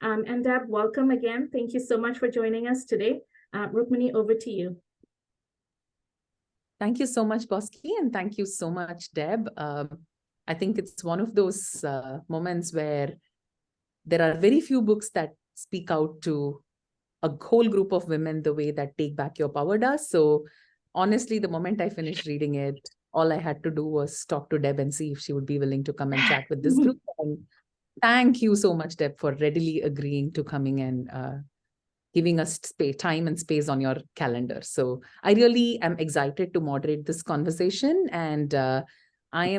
And Deb, welcome again. Thank you so much for joining us today. Rukmini, over to you. Thank you so much, Bosky, and thank you so much, Deb. I think it's one of those moments where there are very few books that speak out to a whole group of women the way that Take Back Your Power does. So honestly, the moment I finished reading it, all I had to do was talk to Deb and see if she would be willing to come and chat with this group. And thank you so much, Deb, for readily agreeing to coming and giving us time and space on your calendar. So I really am excited to moderate this conversation. And I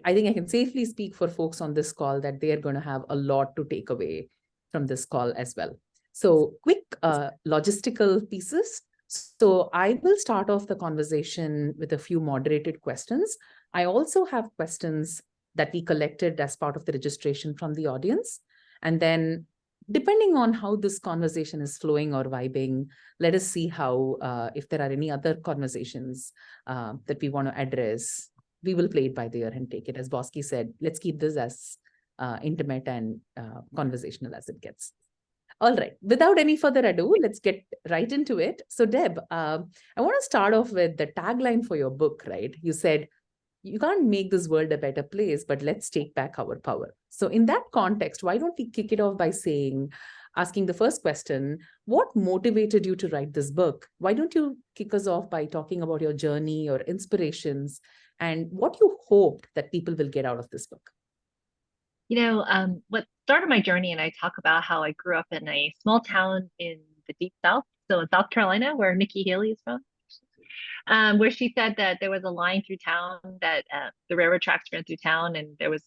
think I can safely speak for folks on this call that they are going to have a lot to take away from this call as well. So quick logistical pieces. So I will start off the conversation with a few moderated questions. I also have questions that we collected as part of the registration from the audience. And then depending on how this conversation is flowing or vibing, let us see how, if there are any other conversations that we want to address, we will play it by the ear and take it. As Bosky said, let's keep this as intimate and conversational as it gets. All right, without any further ado, let's get right into it. So Deb, I want to start off with the tagline for your book, right? You said, you can't make this world a better place, but let's take back our power. So in that context, why don't we kick it off by asking the first question, what motivated you to write this book? Why don't you kick us off by talking about your journey, your inspirations, and what you hope that people will get out of this book? What started my journey, and I talk about how I grew up in a small town in the deep South, so in South Carolina, where Nikki Haley is from. Where she said that there was a line through town that the railroad tracks ran through town, and there was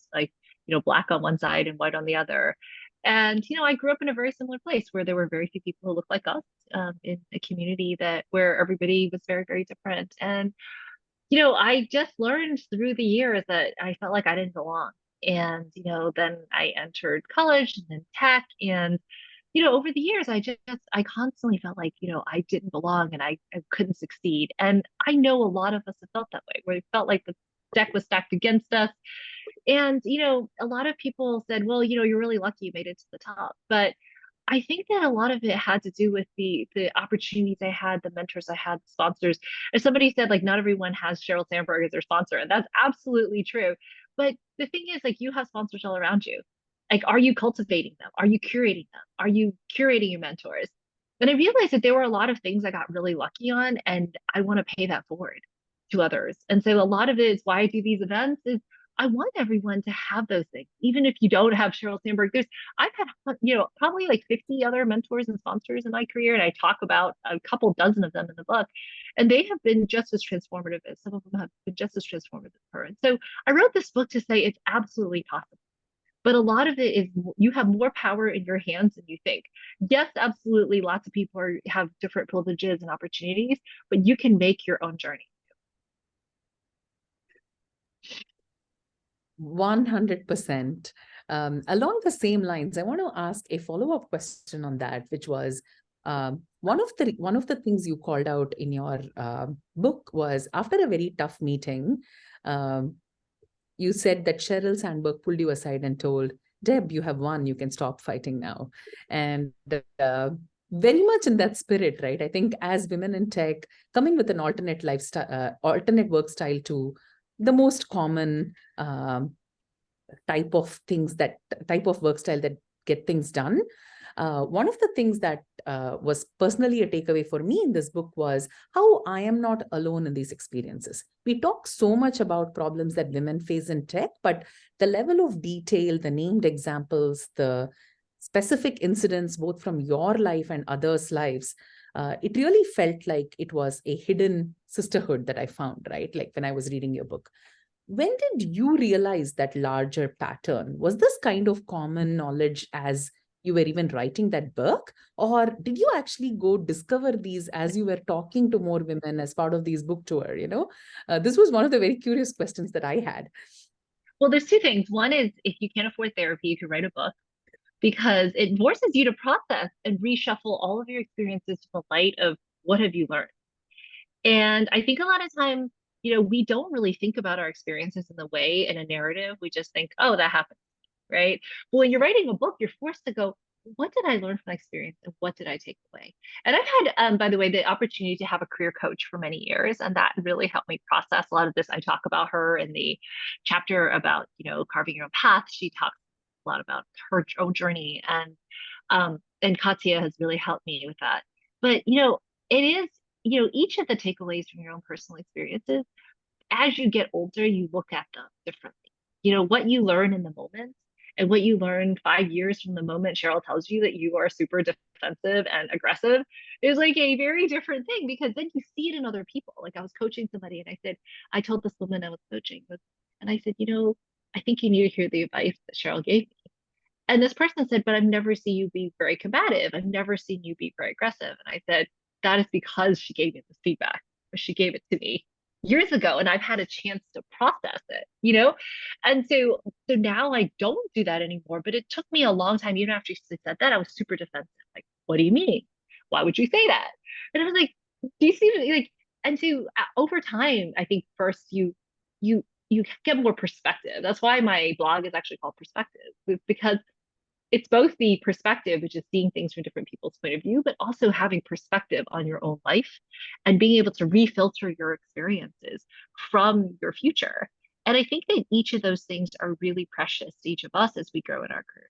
black on one side and white on the other. And I grew up in a very similar place where there were very few people who looked like us, in a community where everybody was very, very different. And I just learned through the years that I felt like I didn't belong. And then I entered college and then tech, and over the years, I constantly felt like, I didn't belong and I couldn't succeed. And I know a lot of us have felt that way, where it felt like the deck was stacked against us. And, a lot of people said, well, you're really lucky you made it to the top. But I think that a lot of it had to do with the opportunities I had, the mentors I had, the sponsors. As somebody said, like, not everyone has Sheryl Sandberg as their sponsor, and that's absolutely true. But the thing is, like, you have sponsors all around you. Like, are you cultivating them? Are you curating them? Are you curating your mentors? And I realized that there were a lot of things I got really lucky on, and I want to pay that forward to others. And so a lot of it is why I do these events is I want everyone to have those things. Even if you don't have Sheryl Sandberg, I've had, probably like 50 other mentors and sponsors in my career. And I talk about a couple dozen of them in the book, and they have been just as transformative as some of them have been just as transformative as her. And so I wrote this book to say it's absolutely possible. But a lot of it is you have more power in your hands than you think. Yes, absolutely. Lots of people have different privileges and opportunities, but you can make your own journey. 100%. Along the same lines, I want to ask a follow-up question on that, which was one of the things you called out in your book was after a very tough meeting, you said that Sheryl Sandberg pulled you aside and told, Deb, you have won, you can stop fighting now. And very much in that spirit, right? I think as women in tech, coming with an alternate lifestyle, alternate work style to the most common type of work style that get things done. One of the things that was personally a takeaway for me in this book was how I am not alone in these experiences. We talk so much about problems that women face in tech, but the level of detail, the named examples, the specific incidents, both from your life and others' lives, it really felt like it was a hidden sisterhood that I found, right? Like when I was reading your book. When did you realize that larger pattern? Was this kind of common knowledge as you were even writing that book? Or did you actually go discover these as you were talking to more women as part of these book tour? This was one of the very curious questions that I had. Well, there's two things. One is if you can't afford therapy, you can write a book, because it forces you to process and reshuffle all of your experiences to the light of what have you learned. And I think a lot of times, we don't really think about our experiences in the way in a narrative. We just think, oh, that happened, right? But when you're writing a book, you're forced to go, what did I learn from my experience and what did I take away? And I've had, by the way, the opportunity to have a career coach for many years, and that really helped me process a lot of this. I talk about her in the chapter about, carving your own path. She talks a lot about her own journey, and Katya has really helped me with that. But, it is, each of the takeaways from your own personal experiences, as you get older, you look at them differently. What you learn in the moment and what you learn 5 years from the moment Cheryl tells you that you are super defensive and aggressive is like a very different thing, because then you see it in other people. Like, I was coaching somebody and I told this woman I was coaching, and I said, I think you need to hear the advice that Cheryl gave me. And this person said, but I've never seen you be very combative. I've never seen you be very aggressive. And I said, that is because she gave me this feedback, or she gave it to me years ago, and I've had a chance to process it. And so now I don't do that anymore. But it took me a long time. Even after she said that, I was super defensive. Like, what do you mean? Why would you say that? And I was like, do you see, like, and so over time, I think first you get more perspective. That's why my blog is actually called Perspective, because it's both the perspective, which is seeing things from different people's point of view, but also having perspective on your own life and being able to refilter your experiences from your future. And I think that each of those things are really precious to each of us as we grow in our careers.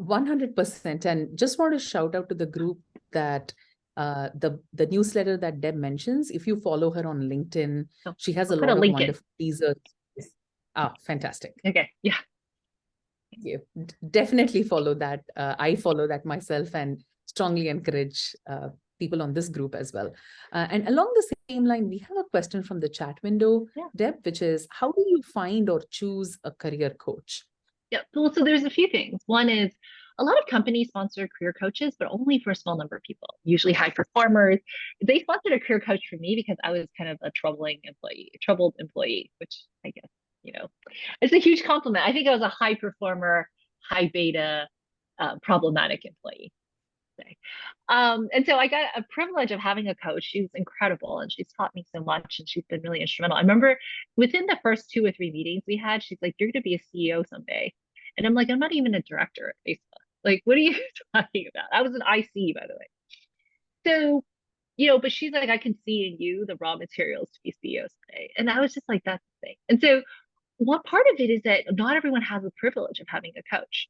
100%. And just want to shout out to the group that the newsletter that Deb mentions. If you follow her on LinkedIn, she has a lot of wonderful teasers. Fantastic. Okay. Yeah. Thank you. Definitely follow that. I follow that myself and strongly encourage people on this group as well. And along the same line, we have a question from the chat window, Deb, which is, how do you find or choose a career coach? Yeah. Well, so there's a few things. One is, a lot of companies sponsor career coaches, but only for a small number of people, usually high performers. They sponsored a career coach for me because I was kind of a troubled employee, which I guess, it's a huge compliment. I think I was a high performer, high beta, problematic employee. And so I got a privilege of having a coach. She was incredible, and she's taught me so much, and she's been really instrumental. I remember within the first 2 or 3 meetings we had, she's like, "You're going to be a CEO someday." And I'm like, "I'm not even a director at Facebook. Like, what are you talking about?" I was an IC, by the way. So, but she's like, "I can see in you the raw materials to be CEO someday." And I was just like, that's the thing. And so one part of it is that not everyone has the privilege of having a coach.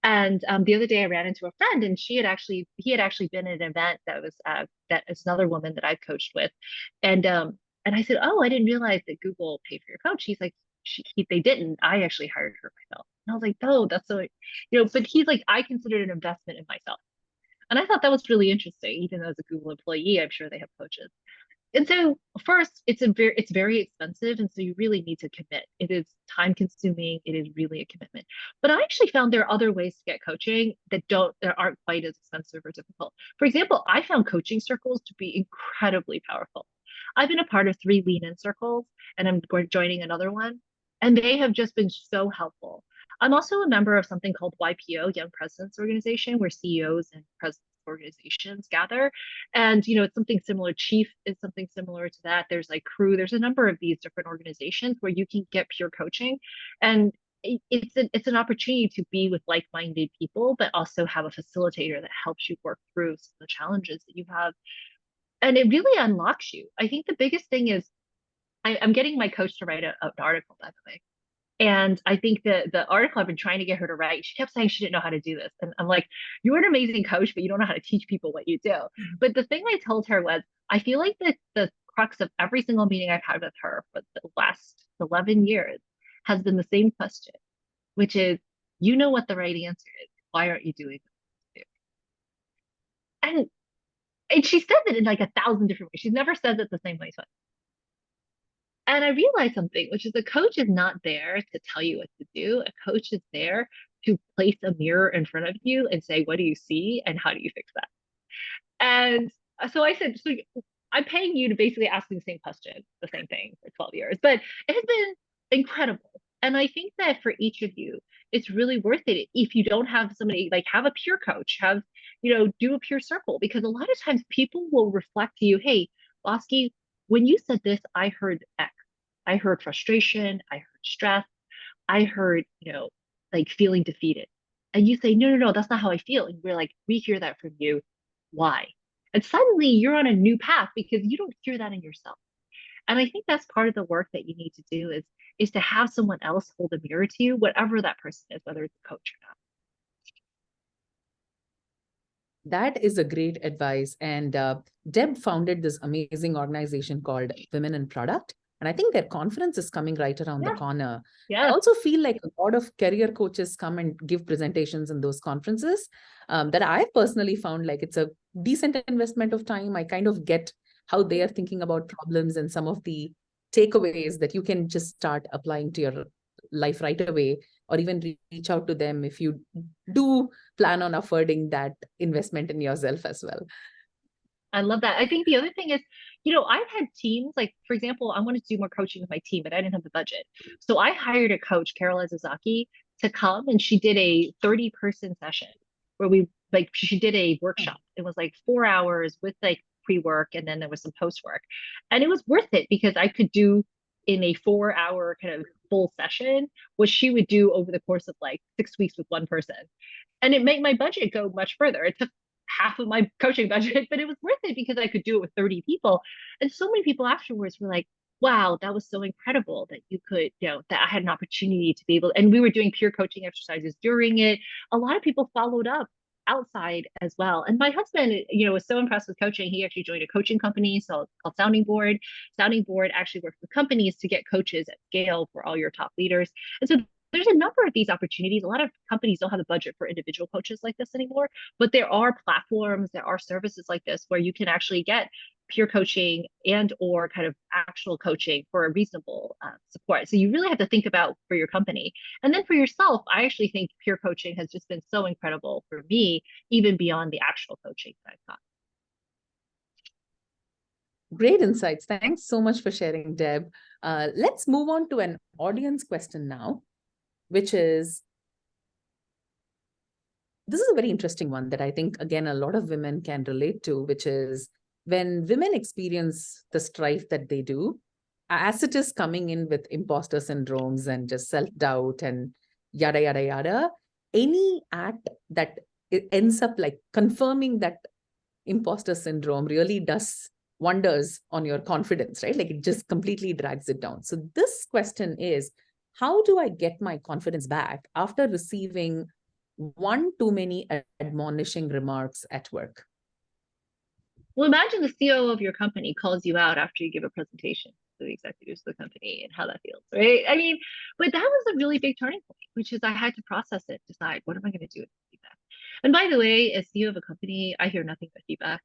And the other day I ran into a friend, and he had actually been at an event that was that is another woman that I've coached with. And I said, "Oh, I didn't realize that Google paid for your coach." He's like, they didn't. I actually hired her myself. And I was like, "Oh, that's so," but he's like, "I considered an investment in myself." And I thought that was really interesting. Even as a Google employee, I'm sure they have coaches. And so first, it's very expensive. And so you really need to commit. It is time consuming. It is really a commitment. But I actually found there are other ways to get coaching that aren't quite as expensive or difficult. For example, I found coaching circles to be incredibly powerful. I've been a part of 3 Lean In circles, and I'm joining another one. And they have just been so helpful. I'm also a member of something called YPO, Young Presidents Organization, where CEOs and presidents organizations gather. And it's something similar. Chief is something similar to that. There's like Crew. There's a number of these different organizations where you can get peer coaching, and it's an opportunity to be with like-minded people, but also have a facilitator that helps you work through some of the challenges that you have. And it really unlocks you. I think the biggest thing is, I'm getting my coach to write an article, by the way. And I think the article I've been trying to get her to write, she kept saying she didn't know how to do this. And I'm like, "You're an amazing coach, but you don't know how to teach people what you do." But the thing I told her was, I feel like the crux of every single meeting I've had with her for the last 11 years has been the same question, which is, you know what the right answer is. Why aren't you doing it? And she says it in like 1,000 different ways. She's never said it the same way twice. And I realized something, which is, a coach is not there to tell you what to do. A coach is there to place a mirror in front of you and say, "What do you see and how do you fix that?" And so I said, "So I'm paying you to basically ask me the same question, the same thing for 12 years." But it has been incredible. And I think that for each of you, it's really worth it. If you don't have somebody, like, have a peer coach, do a peer circle, because a lot of times people will reflect to you, "Hey, Bosky, when you said this, I heard X. I heard frustration. I heard stress. I heard, like feeling defeated. And you say, no, no, no, that's not how I feel. And we're like, we hear that from you. Why? And suddenly you're on a new path because you don't hear that in yourself. And I think that's part of the work that you need to do is to have someone else hold a mirror to you, whatever that person is, whether it's a coach or not. That is a great advice. And Deb founded this amazing organization called Women in Product. And I think their conference is coming right around the corner. Yeah. I also feel like a lot of career coaches come and give presentations in those conferences that I personally found like it's a decent investment of time. I kind of get how they are thinking about problems and some of the takeaways that you can just start applying to your life right away, or even reach out to them if you do plan on affording that investment in yourself as well. I love that. I think the other thing is, I've had teams, like, for example, I wanted to do more coaching with my team, but I didn't have the budget. So I hired a coach, Carol Azizaki, to come, and she did a 30-person session where she did a workshop. It was like 4 hours with like pre-work, and then there was some post-work. And it was worth it because I could do in a 4-hour kind of full session what she would do over the course of like 6 weeks with one person. And it made my budget go much further. It took half of my coaching budget, but it was worth it because I could do it with 30 people. And so many people afterwards were like, wow, that was so incredible that you could, that I had an opportunity to be able, and we were doing peer coaching exercises during it. A lot of people followed up outside as well. And my husband, was so impressed with coaching. He actually joined a coaching company called Sounding Board. Sounding Board actually works with companies to get coaches at scale for all your top leaders. And so there's a number of these opportunities. A lot of companies don't have the budget for individual coaches like this anymore, but there are platforms, there are services like this where you can actually get peer coaching and or kind of actual coaching for a reasonable support. So you really have to think about for your company. And then for yourself, I actually think peer coaching has just been so incredible for me, even beyond the actual coaching that I've got. Great insights. Thanks so much for sharing, Deb. Let's move on to an audience question now, which is, this is a very interesting one that I think, again, a lot of women can relate to, which is when women experience the strife that they do, as it is coming in with imposter syndromes and just self-doubt and yada, yada, yada, any act that it ends up like confirming that imposter syndrome really does wonders on your confidence, right? Like it just completely drags it down. So this question is, how do I get my confidence back after receiving one too many admonishing remarks at work? Well, imagine the CEO of your company calls you out after you give a presentation to the executives of the company and how that feels, right? I mean, but that was a really big turning point, which is I had to process it, decide, what am I going to do with feedback? And by the way, as CEO of a company, I hear nothing but feedback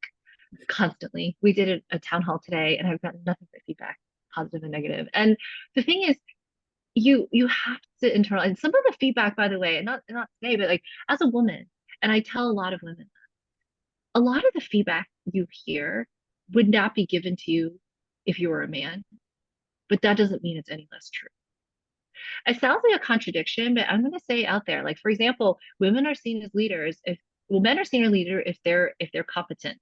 constantly. We did a town hall today and I've gotten nothing but feedback, positive and negative. And the thing is, you have to internalize some of the feedback, by the way, and not today, but like as a woman, and I tell a lot of women, a lot of the feedback you hear would not be given to you if you were a man, but that doesn't mean it's any less true. It sounds like a contradiction, but I'm going to say out there, like, for example, women are seen as leaders men are seen as leaders if they're competent.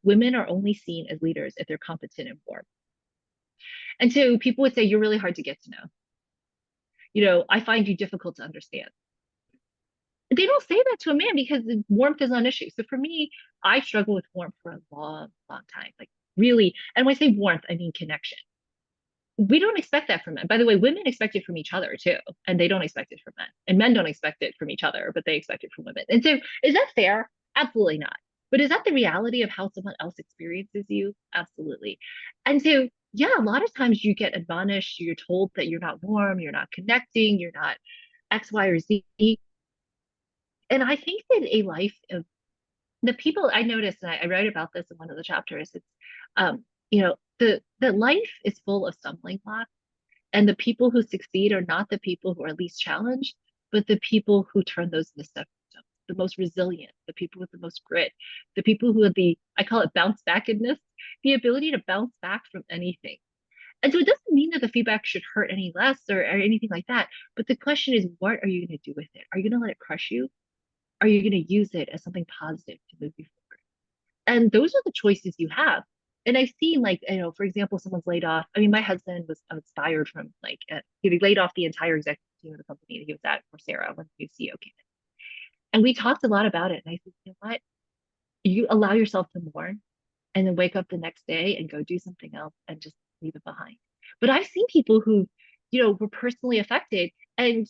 Women are only seen as leaders if they're competent and warm. And so people would say, you're really hard to get to know. I find you difficult to understand. They don't say that to a man because warmth is not an issue. So for me, I struggle with warmth for a long, long time. Like really, and when I say warmth, I mean connection. We don't expect that from men. By the way, women expect it from each other too, and they don't expect it from men. And men don't expect it from each other, but they expect it from women. And so, is that fair? Absolutely not. But is that the reality of how someone else experiences you? Absolutely. And so, yeah, a lot of times you get admonished, you're told that you're not warm, you're not connecting, you're not X, Y, or Z. And I think that a life of the people I noticed, and I write about this in one of the chapters, it's the life is full of stumbling blocks, and the people who succeed are not the people who are least challenged, but the people who turn those into stepping stones, the most resilient, the people with the most grit, the people who have I call it bounce backness, the ability to bounce back from anything. And so it doesn't mean that the feedback should hurt any less or anything like that. But the question is, what are you going to do with it? Are you going to let it crush you? Are you going to use it as something positive to move you forward? And those are the choices you have. and I've seen like, you know, for example, someone's laid off. I mean, my husband was fired from like, he laid off the entire executive team of the company that he was at Coursera when the new CEO came in. And we talked a lot about it. And I said, you know what? You allow yourself to mourn and then wake up the next day and go do something else and just leave it behind. But I've seen people who, you know, were personally affected and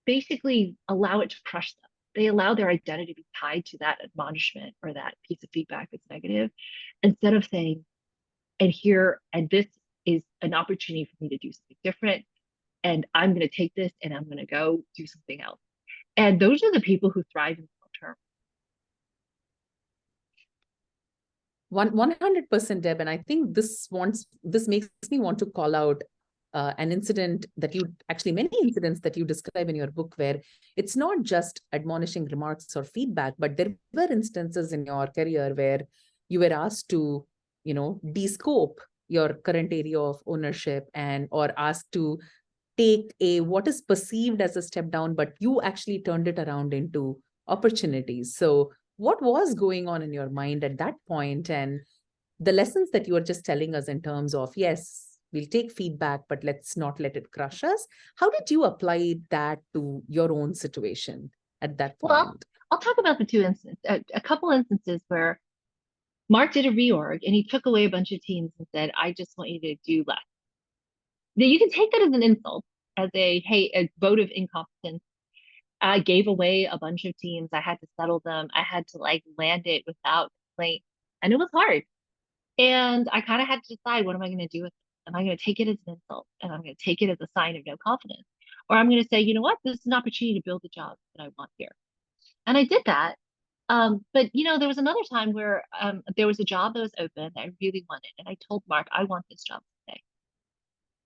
basically allow it to crush them. They allow their identity to be tied to that admonishment or that piece of feedback that's negative, instead of saying, and this is an opportunity for me to do something different. And I'm going to take this and I'm going to go do something else. And those are the people who thrive in the long term. 100%, Deb. And I think this makes me want to call out an incident that many incidents that you describe in your book, where it's not just admonishing remarks or feedback, but there were instances in your career where you were asked to, you know, de-scope your current area of ownership or asked to take what is perceived as a step down, but you actually turned it around into opportunities. So what was going on in your mind at that point, and the lessons that you are just telling us in terms of, yes, we'll take feedback, but let's not let it crush us. How did you apply that to your own situation at that point? Well, I'll talk about the two instances, a couple instances where Mark did a reorg and he took away a bunch of teams and said, I just want you to do less. Now, you can take that as an insult, as a vote of incompetence. I gave away a bunch of teams. I had to settle them. I had to like land it without complaint. And it was hard. And I kind of had to decide, what am I going to do with it? Am I going to take it as an insult and I'm going to take it as a sign of no confidence? Or I'm going to say, you know what, this is an opportunity to build the job that I want here. And I did that. But you know, there was another time where there was a job that was open that I really wanted. And I told Mark, I want this job today.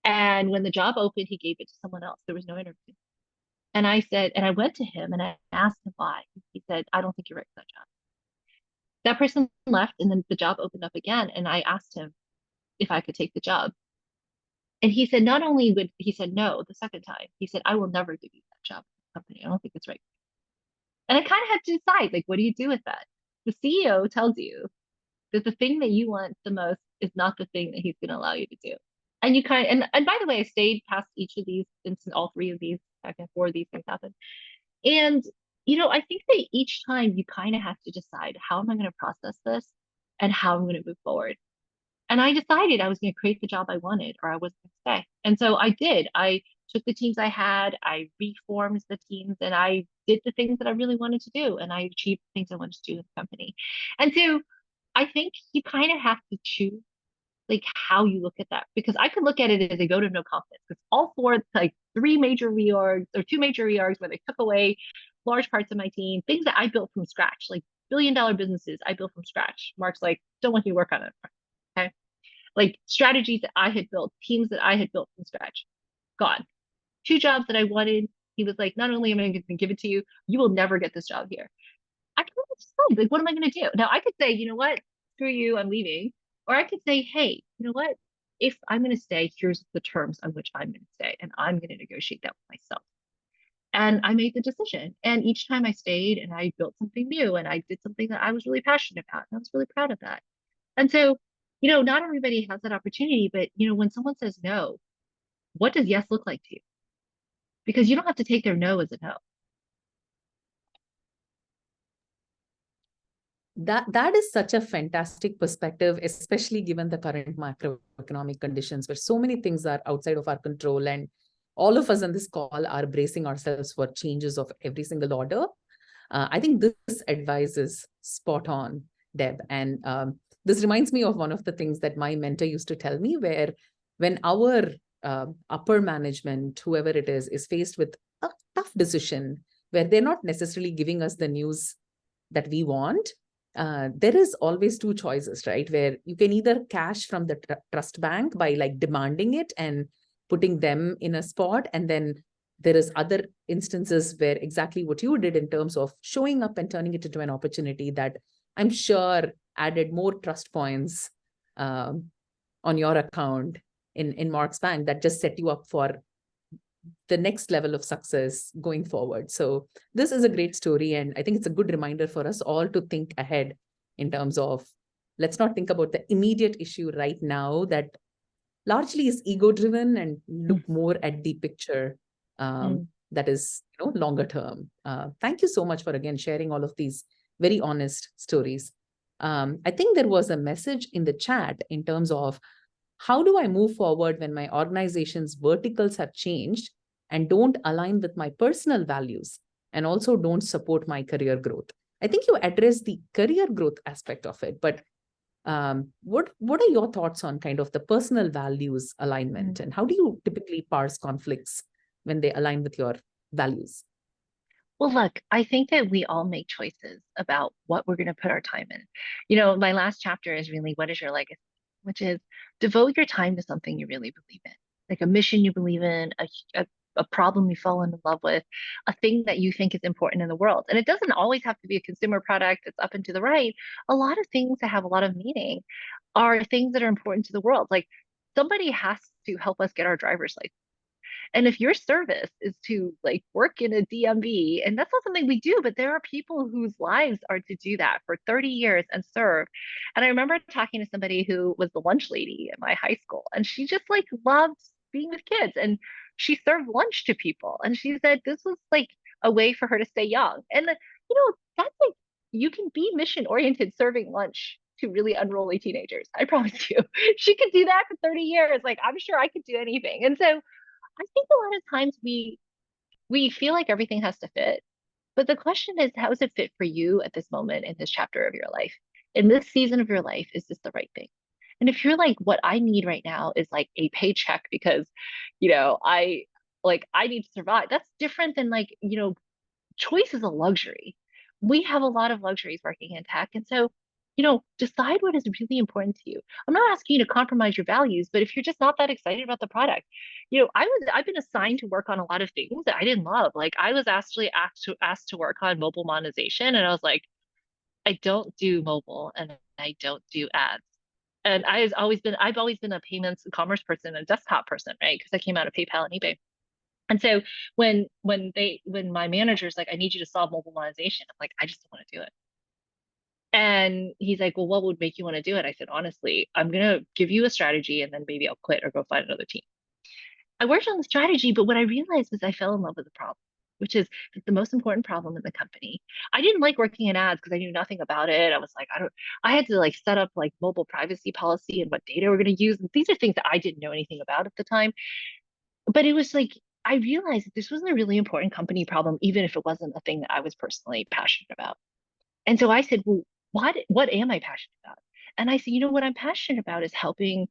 And when the job opened, he gave it to someone else. There was no interview. And I said, and I went to him and I asked him why. He said, I don't think you're right for that job. That person left and then the job opened up again. And I asked him if I could take the job. And he said, he said no the second time. He said, I will never give you that job in the company. I don't think it's right. And I kind of had to decide, like, what do you do with that? The CEO tells you that the thing that you want the most is not the thing that he's going to allow you to do. And you and by the way, I stayed past each of these, all three of these, second, four of these things happened. And, you know, I think that each time you kind of have to decide, how am I going to process this and how I'm going to move forward? And I decided I was going to create the job I wanted, or I wasn't going to stay. And so I did. I took the teams I had, I reformed the teams, and I did the things that I really wanted to do. And I achieved the things I wanted to do in the company. And so I think you kind of have to choose like how you look at that, because I could look at it as a vote of no confidence, because all four, like two major reorgs where they took away large parts of my team, things that I built from scratch, like billion-dollar businesses I built from scratch. Mark's like, don't want you to work on it. Okay. Like strategies that I had built, teams that I had built from scratch, gone. Two jobs that I wanted. He was like, not only am I going to give it to you, you will never get this job here. I can't decide, like, what am I going to do? Now I could say, you know what, screw you, I'm leaving. Or I could say, hey, you know what, if I'm going to stay, here's the terms on which I'm going to stay, and I'm going to negotiate that with myself. And I made the decision. And each time I stayed and I built something new and I did something that I was really passionate about, and I was really proud of that. And so, you know, not everybody has that opportunity, but, you know, when someone says no, what does yes look like to you? Because you don't have to take their no as a no. That is such a fantastic perspective, especially given the current macroeconomic conditions where so many things are outside of our control, and all of us on this call are bracing ourselves for changes of every single order. I think this advice is spot on, Deb. And this reminds me of one of the things that my mentor used to tell me, where when our upper management, whoever it is faced with a tough decision where they're not necessarily giving us the news that we want, there is always two choices, right? Where you can either cash from the trust bank by like demanding it and putting them in a spot. And then there is other instances where exactly what you did in terms of showing up and turning it into an opportunity that I'm sure added more trust points on your account in Mark's bank that just set you up for the next level of success going forward. So this is a great story. And I think it's a good reminder for us all to think ahead in terms of let's not think about the immediate issue right now that largely is ego-driven and look more at the picture that is, longer term. Thank you so much for, again, sharing all of these very honest stories. I think there was a message in the chat in terms of how do I move forward when my organization's verticals have changed and don't align with my personal values and also don't support my career growth. I think you addressed the career growth aspect of it, but what are your thoughts on kind of the personal values alignment and how do you typically parse conflicts when they align with your values? Well, look, I think that we all make choices about what we're going to put our time in. My last chapter is really what is your legacy, which is devote your time to something you really believe in, like a mission you believe in, a problem you fall in love with, a thing that you think is important in the world. And it doesn't always have to be a consumer product that's up and to the right. A lot of things that have a lot of meaning are things that are important to the world. Like somebody has to help us get our driver's license. And if your service is to like work in a DMV, and that's not something we do, but there are people whose lives are to do that for 30 years and serve. And I remember talking to somebody who was the lunch lady at my high school, and she just like loved being with kids and she served lunch to people. And she said this was like a way for her to stay young. And that's like you can be mission oriented serving lunch to really unruly teenagers. I promise you. She could do that for 30 years. Like I'm sure I could do anything. And so I think a lot of times we feel like everything has to fit, but the question is, how does it fit for you at this moment in this chapter of your life? In this season of your life, is this the right thing? And if you're like, what I need right now is like a paycheck because, I need to survive. That's different than like, choice is a luxury. We have a lot of luxuries working in tech. And so, decide what is really important to you. I'm not asking you to compromise your values, but if you're just not that excited about the product, I've been assigned to work on a lot of things that I didn't love. Like I was actually asked to work on mobile monetization. And I was like, I don't do mobile and I don't do ads. And I've always been a payments and commerce person, a desktop person, right? Because I came out of PayPal and eBay. And so when my manager's like, I need you to solve mobile monetization, I'm like, I just don't want to do it. And he's like, well, what would make you want to do it? I said, honestly, I'm going to give you a strategy and then maybe I'll quit or go find another team. I worked on the strategy, but what I realized was I fell in love with the problem, which is the most important problem in the company. I didn't like working in ads because I knew nothing about it. I was like, I had to like set up like mobile privacy policy and what data we're going to use. And these are things that I didn't know anything about at the time. But it was like, I realized that this was a really important company problem, even if it wasn't a thing that I was personally passionate about. And so I said, well, what am I passionate about? And I said, what I'm passionate about is helping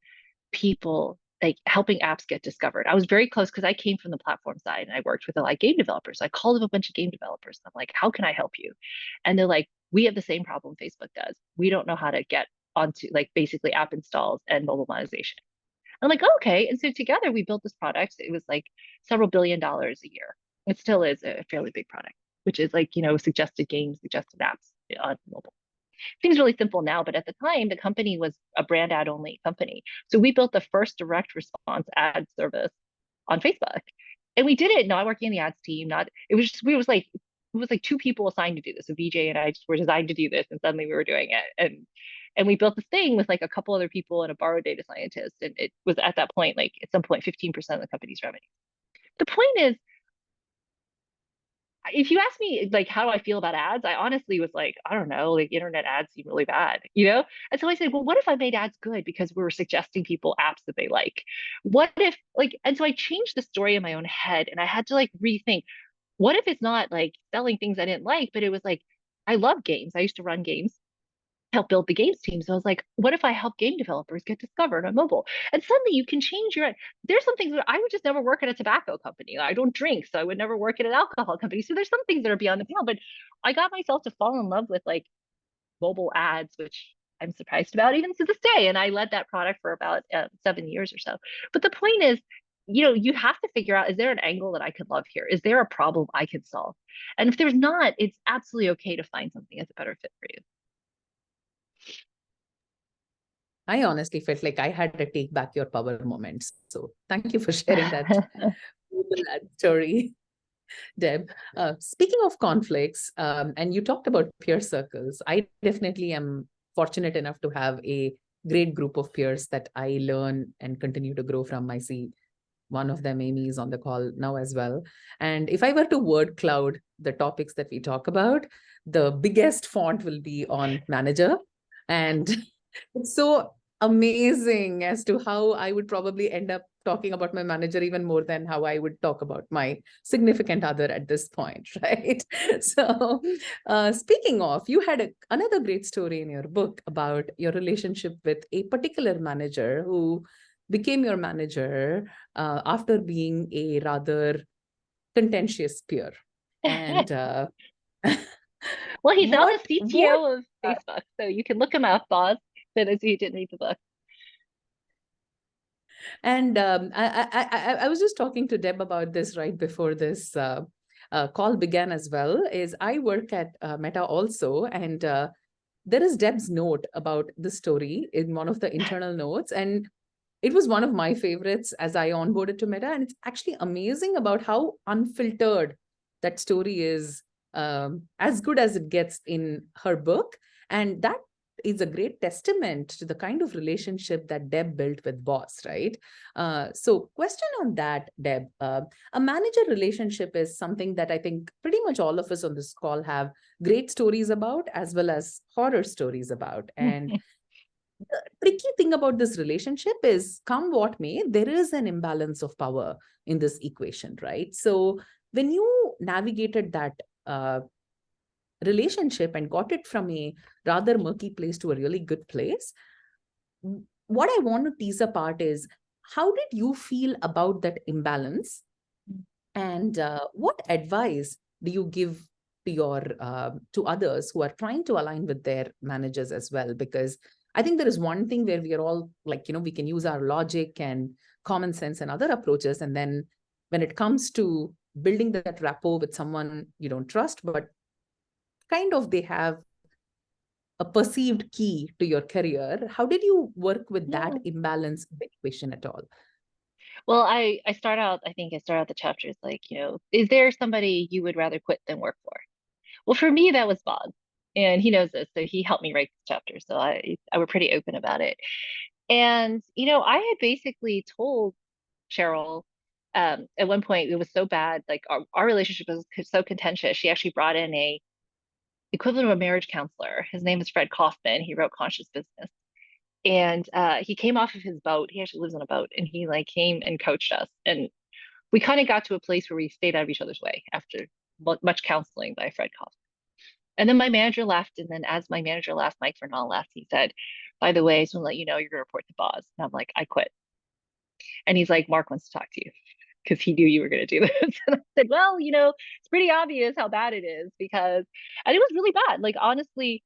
people, like helping apps get discovered. I was very close because I came from the platform side and I worked with like game developers. So I called up a bunch of game developers. I'm like, how can I help you? And they're like, we have the same problem Facebook does. We don't know how to get onto like basically app installs and mobile monetization. I'm like, okay. And so together we built this product. It was like several $1 billion a year. It still is a fairly big product, which is like, suggested games, suggested apps on mobile. Seems really simple now, but at the time, the company was a brand ad only company. So we built the first direct response ad service on Facebook. And we did it not working in the ads team, it was like 2 people assigned to do this. So VJ and I just were designed to do this, and suddenly we were doing it. And we built this thing with like a couple other people and a borrowed data scientist. And it was at that point, like at some point, 15% of the company's revenue. The point is, if you ask me like how do I feel about ads, I honestly was like, I don't know, like internet ads seem really bad, And so I said, well, what if I made ads good because we were suggesting people apps that they like? What if and so I changed the story in my own head and I had to like rethink, what if it's not like selling things I didn't like, but it was like, I love games. I used to run games, help build the games team. So I was like, what if I help game developers get discovered on mobile? And suddenly you can change there's some things that I would just never work at a tobacco company. I don't drink, so I would never work at an alcohol company. So there's some things that are beyond the pale, but I got myself to fall in love with like mobile ads, which I'm surprised about even to this day. And I led that product for about 7 years or so. But the point is, you have to figure out, is there an angle that I could love here? Is there a problem I could solve? And if there's not, it's absolutely okay to find something that's a better fit for you. I honestly felt like I had to take back your power moments. So thank you for sharing that story, Deb. Speaking of conflicts, and you talked about peer circles, I definitely am fortunate enough to have a great group of peers that I learn and continue to grow from. I see one of them, Amy, is on the call now as well. And if I were to word cloud the topics that we talk about, the biggest font will be on manager. And it's so amazing as to how I would probably end up talking about my manager even more than how I would talk about my significant other at this point, right? So speaking of, you had another great story in your book about your relationship with a particular manager who became your manager after being a rather contentious peer. And well, he's now what the CTO of Facebook, so you can look him up, Boz, but as you didn't read the book. And I was just talking to Deb about this right before this call began as well, is I work at Meta also, and there is Deb's note about the story in one of the internal notes, and it was one of my favorites as I onboarded to Meta, and it's actually amazing about how unfiltered that story is, as good as it gets in her book, and that is a great testament to the kind of relationship that Deb built with Boss, right? So question on that, Deb. A manager relationship is something that I think pretty much all of us on this call have great stories about, as well as horror stories about. And the tricky thing about this relationship is, come what may, there is an imbalance of power in this equation, right? So when you navigated that relationship and got it from a rather murky place to a really good place, what I want to tease apart is, how did you feel about that imbalance? And what advice do you give to your to others who are trying to align with their managers as well? Because I think there is one thing where we are all like, we can use our logic and common sense and other approaches. And then when it comes to building that rapport with someone you don't trust, but kind of they have a perceived key to your career, how did you work with that imbalance equation at all? Well, I start out the chapters like, is there somebody you would rather quit than work for? Well, for me, that was Bob. And he knows this, so he helped me write this chapter. So I were pretty open about it. And, I had basically told Cheryl at one point, it was so bad, like our relationship was so contentious. She actually brought in a equivalent of a marriage counselor. His name is Fred Kaufman. He wrote Conscious Business. And he came off of his boat. He actually lives on a boat, and he came and coached us. And we kind of got to a place where we stayed out of each other's way after much counseling by Fred Kaufman. And then my manager left. And then as my manager left, Mike Vernal left, he said, by the way, I just want to let you know you're going to report to Boz. And I'm like, I quit. And he's like, Mark wants to talk to you because he knew you were going to do this. And I said, well, it's pretty obvious how bad it is and it was really bad. Like, honestly,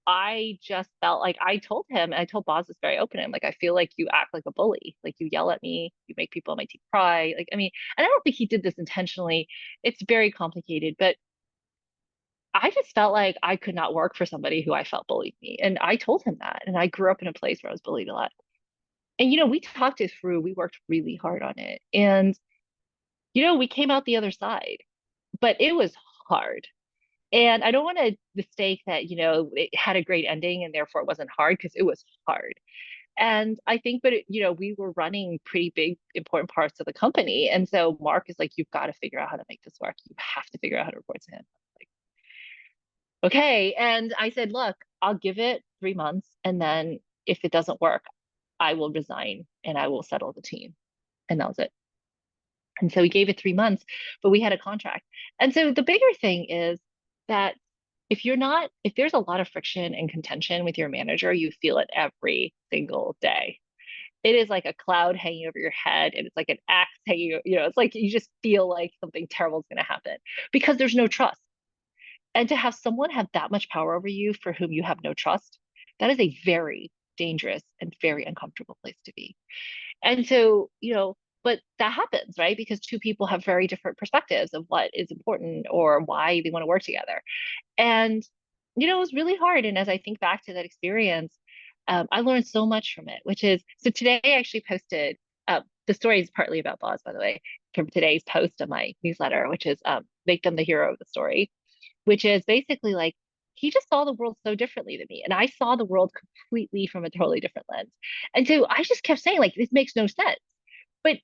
I just felt like I told him, and I told Boz this very open. I'm like, I feel like you act like a bully. Like, you yell at me, you make people on my team cry. Like, I mean, and I don't think he did this intentionally. It's very complicated, but I just felt like I could not work for somebody who I felt bullied me. And I told him that. And I grew up in a place where I was bullied a lot. And, we talked it through. We worked really hard on it. And, we came out the other side, but it was hard. And I don't want to mistake that, it had a great ending and therefore it wasn't hard, because it was hard. And I think, but we were running pretty big, important parts of the company. And so Mark is like, you've got to figure out how to make this work. You have to figure out how to report to him. Like, okay. And I said, look, I'll give it 3 months. And then if it doesn't work, I will resign and I will settle the team. And that was it. And so we gave it 3 months, but we had a contract. And so the bigger thing is that if there's a lot of friction and contention with your manager, you feel it every single day. It is like a cloud hanging over your head, and it's like an axe hanging, it's like you just feel like something terrible is going to happen because there's no trust. And to have someone have that much power over you for whom you have no trust, that is a very dangerous and very uncomfortable place to be. And so, but that happens, right? Because two people have very different perspectives of what is important or why they want to work together. And, it was really hard. And as I think back to that experience, I learned so much from it, which is, so today I actually posted, the story is partly about Boz, by the way, from today's post of my newsletter, which is make them the hero of the story, which is basically like, he just saw the world so differently than me. And I saw the world completely from a totally different lens. And so I just kept saying, like, this makes no sense. But,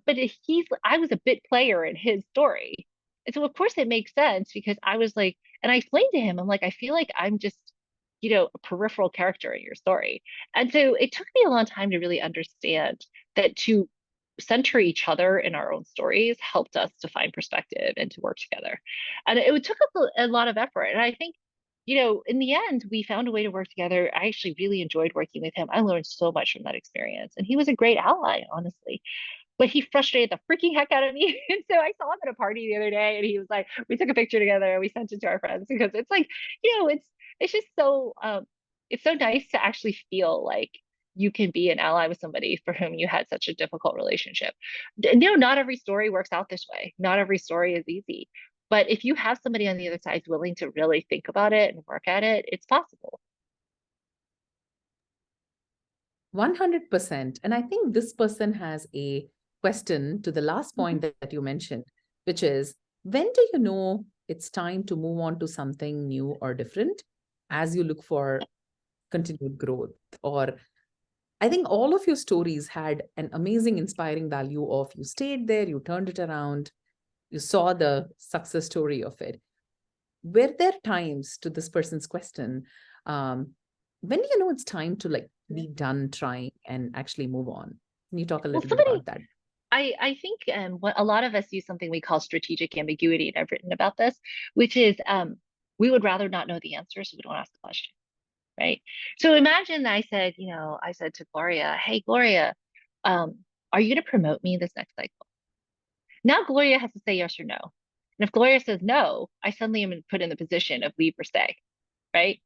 but I was a bit player in his story. And so, of course, it makes sense because I was like, and I explained to him, I'm like, I feel like I'm just, a peripheral character in your story. And so it took me a long time to really understand that to center each other in our own stories helped us to find perspective and to work together. And it took us a lot of effort. And I think, in the end, we found a way to work together. I actually really enjoyed working with him. I learned so much from that experience. And he was a great ally, honestly. But he frustrated the freaking heck out of me. And so I saw him at a party the other day and he was like, we took a picture together and we sent it to our friends because it's like, it's just so it's so nice to actually feel like you can be an ally with somebody for whom you had such a difficult relationship. Not every story works out this way. Not every story is easy. But if you have somebody on the other side who's willing to really think about it and work at it, it's possible. 100%. And I think this person has a question to the last point that you mentioned, which is, when do you know it's time to move on to something new or different as you look for continued growth? Or I think all of your stories had an amazing, inspiring value of you stayed there, you turned it around, you saw the success story of it. Were there times, to this person's question, when do you know it's time to be done trying and actually move on? Can you talk a little bit about that? I think what a lot of us use something we call strategic ambiguity, and I've written about this, which is we would rather not know the answer, so we don't ask the question, right? So imagine I said to Gloria, hey, Gloria, are you going to promote me this next cycle? Now Gloria has to say yes or no. And if Gloria says no, I suddenly am put in the position of leave or stay, right?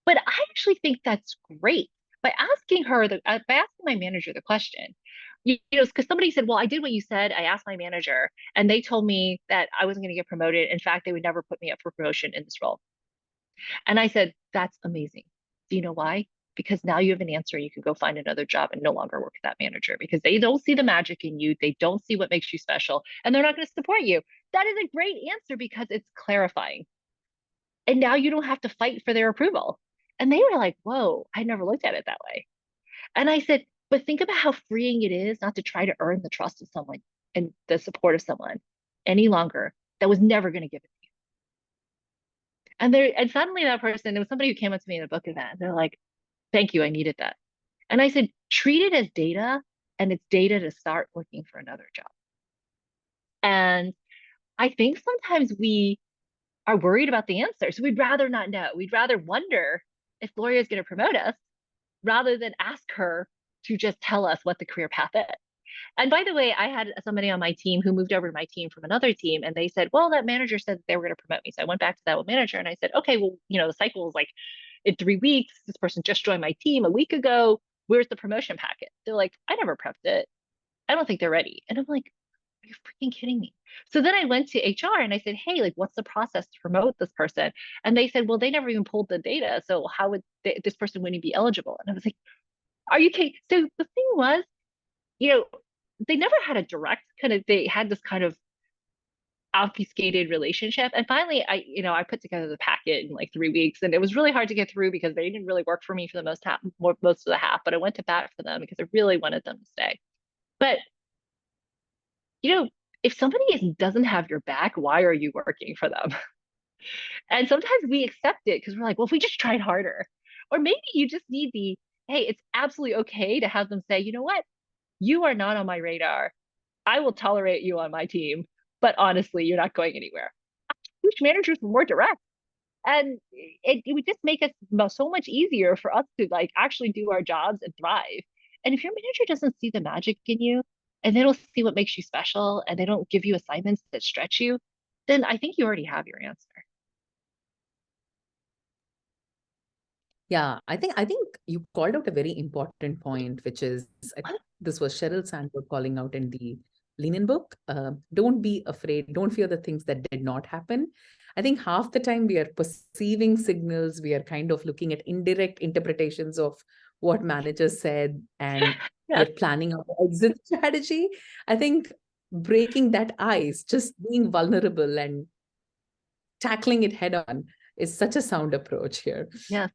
But I actually think that's great. By asking my manager the question, because somebody said, well, I did what you said. I asked my manager and they told me that I wasn't going to get promoted. In fact, they would never put me up for promotion in this role. And I said, that's amazing. Do you know why? Because now you have an answer. You can go find another job and no longer work with that manager because they don't see the magic in you. They don't see what makes you special and they're not going to support you. That is a great answer because it's clarifying. And now you don't have to fight for their approval. And they were like, whoa, I never looked at it that way. And I said, but think about how freeing it is not to try to earn the trust of someone and the support of someone any longer that was never going to give it to you. And suddenly that person, there was somebody who came up to me in a book event. They're like, thank you, I needed that. And I said, treat it as data, and it's data to start looking for another job. And I think sometimes we are worried about the answer. So we'd rather not know. We'd rather wonder if Gloria is going to promote us rather than ask her to just tell us what the career path is. And by the way, I had somebody on my team who moved over to my team from another team, and they said, well, that manager said they were going to promote me. So I went back to that manager and I said, okay, well, the cycle is like in 3 weeks. This person just joined my team a week ago. Where's the promotion packet? They're like, I never prepped it. I don't think they're ready. And I'm like, are you freaking kidding me? So then I went to HR and I said, hey, what's the process to promote this person? And they said, well, they never even pulled the data. So how would this person wouldn't be eligible? And I was like, are you kidding? So the thing was, they never had a direct they had this kind of obfuscated relationship. And finally, I put together the packet in 3 weeks, and it was really hard to get through because they didn't really work for me for the most of the half. But I went to bat for them because I really wanted them to stay. But if somebody doesn't have your back, why are you working for them? And sometimes we accept it because we're like, well, if we just tried harder, or maybe you just need hey, it's absolutely okay to have them say, you know what, you are not on my radar. I will tolerate you on my team, but honestly, you're not going anywhere. I wish managers were more direct. And it would just make us so much easier for us to actually do our jobs and thrive. And if your manager doesn't see the magic in you, and they don't see what makes you special, and they don't give you assignments that stretch you, then I think you already have your answer. Yeah, I think you called out a very important point, which is, I think this was Sheryl Sandberg calling out in the Lean book. Don't be afraid. Don't fear the things that did not happen. I think half the time we are perceiving signals. We are kind of looking at indirect interpretations of what managers said, and we're planning our exit strategy. I think breaking that ice, just being vulnerable and tackling it head on, is such a sound approach here. Yeah.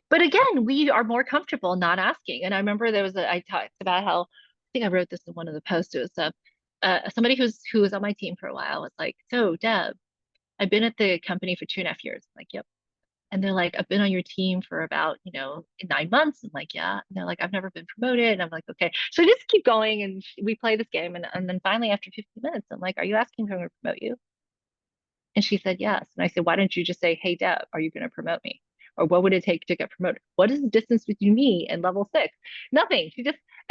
But again, we are more comfortable not asking. And I remember I talked about how, I think I wrote this in one of the posts. It was somebody who was on my team for a while was like, so Deb, I've been at the company for 2.5 years. I'm like, yep. And they're like, I've been on your team for about, 9 months. I'm like, yeah. And they're like, I've never been promoted. And I'm like, okay. So we just keep going and we play this game. And then finally after 15 minutes, I'm like, are you asking if I'm going to promote you? And she said, yes. And I said, why don't you just say, hey, Deb, are you going to promote me? Or what would it take to get promoted? What is the distance between me and level 6? Nothing.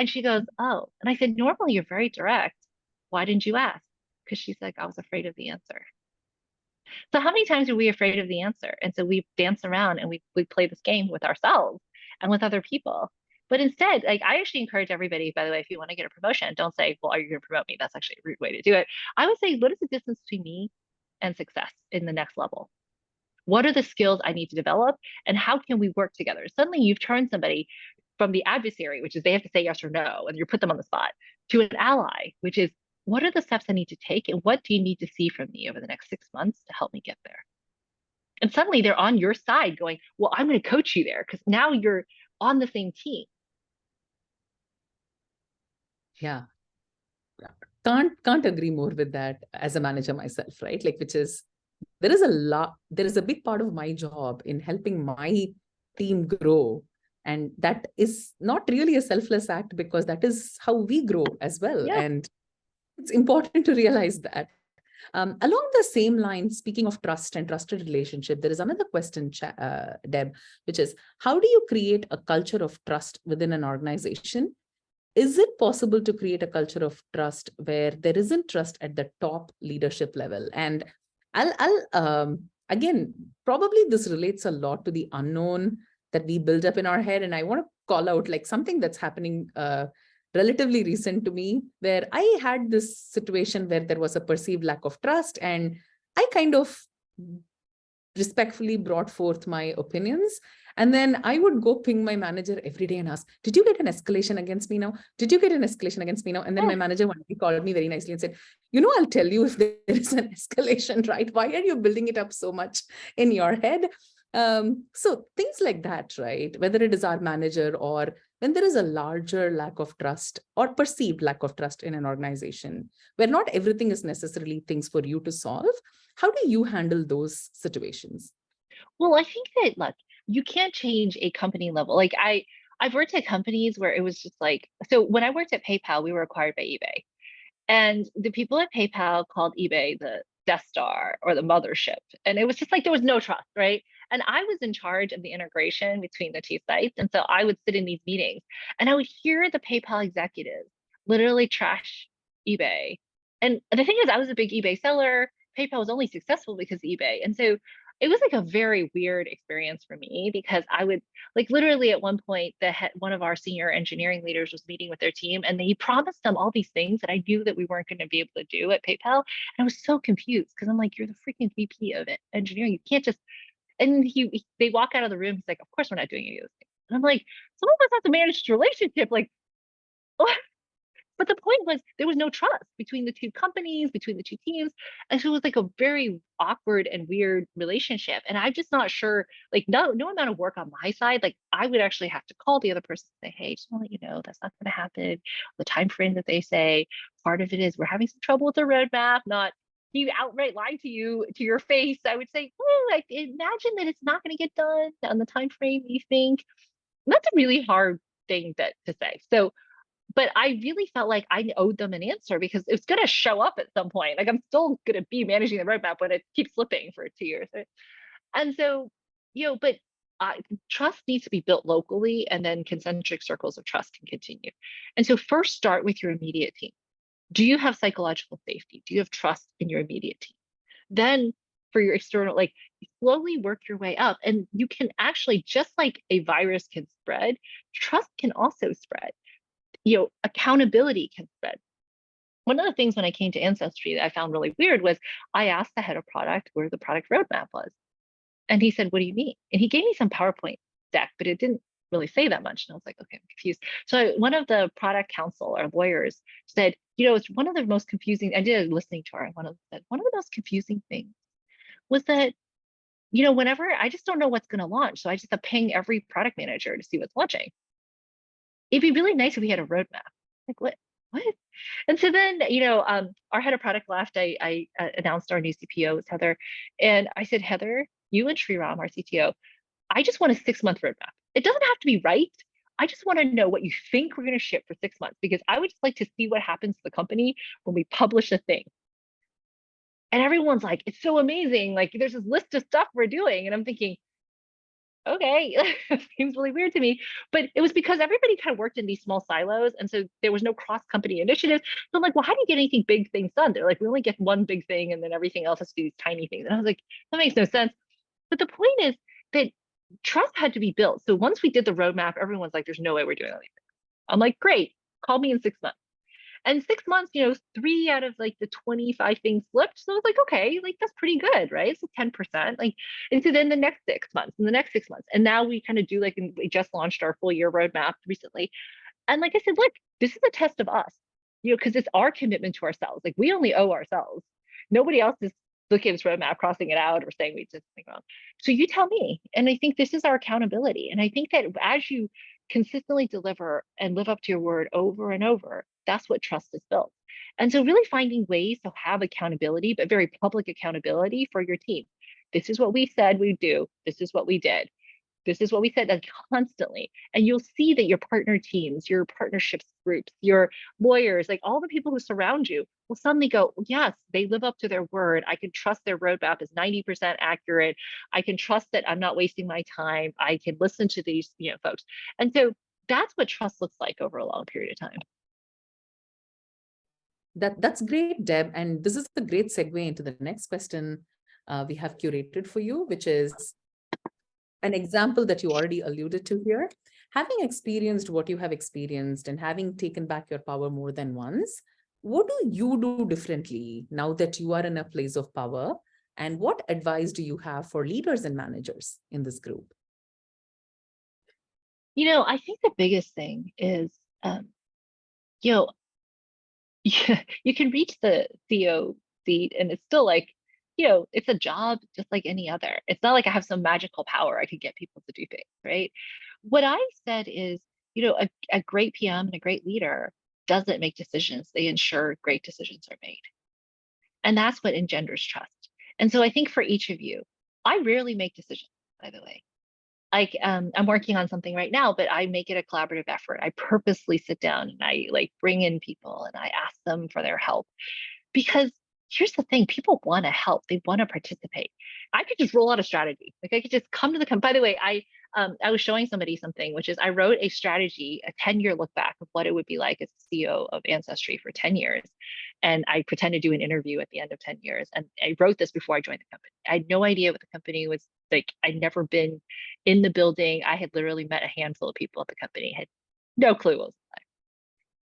She goes, oh. And I said, normally you're very direct. Why didn't you ask? Because she's like, I was afraid of the answer. So how many times are we afraid of the answer? And so we dance around and we play this game with ourselves and with other people. But instead, like I actually encourage everybody, by the way, if you want to get a promotion, don't say, well, are you going to promote me? That's actually a rude way to do it. I would say, what is the distance between me and success in the next level? What are the skills I need to develop? And how can we work together? Suddenly you've turned somebody from the adversary, which is they have to say yes or no, and you put them on the spot, to an ally, which is what are the steps I need to take and what do you need to see from me over the next 6 months to help me get there? And suddenly they're on your side going, well, I'm going to coach you there because now you're on the same team. Yeah. Can't agree more with that as a manager myself, right? Like, which is, there is a big part of my job in helping my team grow. And that is not really a selfless act because that is how we grow as well. Yeah. And it's important to realize that. Along the same line, speaking of trust and trusted relationship, there is another question, Deb, which is, how do you create a culture of trust within an organization? Is it possible to create a culture of trust where there isn't trust at the top leadership level? And again, probably this relates a lot to the unknown that we build up in our head. And I want to call out like something that's happening relatively recent to me, where I had this situation where there was a perceived lack of trust, and I kind of respectfully brought forth my opinions. And then I would go ping my manager every day and ask, did you get an escalation against me now? Did you get an escalation against me now? And then my manager one day called me very nicely and said, I'll tell you if there is an escalation, right? Why are you building it up so much in your head? So things like that, right? Whether it is our manager or when there is a larger lack of trust or perceived lack of trust in an organization, where not everything is necessarily things for you to solve, how do you handle those situations? Well, I think that, look, you can't change a company level. Like I've worked at companies where it was just like, so when I worked at PayPal, we were acquired by eBay. And the people at PayPal called eBay the Death Star or the mothership. And it was just like, there was no trust, right? And I was in charge of the integration between the two sites. And so I would sit in these meetings and I would hear the PayPal executives literally trash eBay. And the thing is, I was a big eBay seller. PayPal was only successful because of eBay. And so it was like a very weird experience for me because I would like literally at one point one of our senior engineering leaders was meeting with their team and he promised them all these things that I knew that we weren't going to be able to do at PayPal. And I was so confused because I'm like, you're the freaking VP of engineering. You can't just, and they walk out of the room. He's like, of course we're not doing any of those things. And I'm like, some of us have to manage this relationship. Like, what? But the point was there was no trust between the two companies, between the two teams. And so it was like a very awkward and weird relationship. And I'm just not sure, like no amount of work on my side, like I would actually have to call the other person and say, hey, just want to let you know that's not going to happen. The time frame that they say, part of it is we're having some trouble with the roadmap, not he outright lied to you to your face. I would say, like imagine that it's not going to get done on the time frame you think. And that's a really hard thing to say. So but I really felt like I owed them an answer because it's going to show up at some point. Like I'm still going to be managing the roadmap when it keeps slipping for 2 years. Right? And so, but trust needs to be built locally and then concentric circles of trust can continue. And so first start with your immediate team. Do you have psychological safety? Do you have trust in your immediate team? Then for your external, like slowly work your way up. And you can actually, just like a virus can spread, trust can also spread. Accountability can spread. One of the things when I came to Ancestry that I found really weird was I asked the head of product where the product roadmap was. And he said, what do you mean? And he gave me some PowerPoint deck, but it didn't really say that much. And I was like, okay, I'm confused. So one of the product counsel or lawyers said, it's one of the most confusing, I did a listening tour and one of the most confusing things was that whenever I just don't know what's going to launch. So I just ping every product manager to see what's launching. It'd be really nice if we had a roadmap. Like what? And so then, our head of product left. I announced our new CPO was Heather. And I said, Heather, you and Sriram, our CTO, I just want a 6-month roadmap. It doesn't have to be right. I just want to know what you think we're going to ship for 6 months, because I would just like to see what happens to the company when we publish a thing. And everyone's like, it's so amazing. Like there's this list of stuff we're doing. And I'm thinking, okay, seems really weird to me. But it was because everybody kind of worked in these small silos. And so there was no cross-company initiative. So I'm like, well, how do you get anything big things done? They're like, we only get one big thing and then everything else has to be these tiny things. And I was like, that makes no sense. But the point is that trust had to be built. So once we did the roadmap, everyone's like, there's no way we're doing anything. I'm like, great, call me in 6 months. And 6 months, 3 out of like the 25 things flipped. So I was like, okay, like that's pretty good, right? So 10%. Like, and so then the next 6 months and the next 6 months. And now we kind of do we just launched our full year roadmap recently. And like I said, look, this is a test of us, because it's our commitment to ourselves. Like we only owe ourselves. Nobody else is looking at this roadmap, crossing it out, or saying we did something wrong. So you tell me. And I think this is our accountability. And I think that as you consistently deliver and live up to your word over and over, that's what trust is built. And so really finding ways to have accountability, but very public accountability for your team. This is what we said we'd do. This is what we did. This is what we said constantly. And you'll see that your partner teams, your partnerships groups, your lawyers, like all the people who surround you will suddenly go, yes, they live up to their word. I can trust their roadmap is 90% accurate. I can trust that I'm not wasting my time. I can listen to these, folks. And so that's what trust looks like over a long period of time. That's great, Deb. And this is a great segue into the next question we have curated for you, which is an example that you already alluded to here. Having experienced what you have experienced and having taken back your power more than once, what do you do differently now that you are in a place of power? And what advice do you have for leaders and managers in this group? I think the biggest thing is, you can reach the CEO seat and it's still like, it's a job just like any other. It's not like I have some magical power I could get people to do things, right? What I said is, a great PM and a great leader doesn't make decisions. They ensure great decisions are made. And that's what engenders trust. And so I think for each of you, I rarely make decisions, by the way. Like I'm working on something right now, but I make it a collaborative effort. I purposely sit down and I bring in people and I ask them for their help, because here's the thing, people want to help, they want to participate. I could just roll out a strategy. Like I could just come to by the way, I was showing somebody something, which is I wrote a strategy, a 10-year look back of what it would be like as CEO of Ancestry for 10 years. And I pretend to do an interview at the end of 10 years. And I wrote this before I joined the company. I had no idea what the company was like. I'd never been in the building. I had literally met a handful of people at the company, had no clue what was like.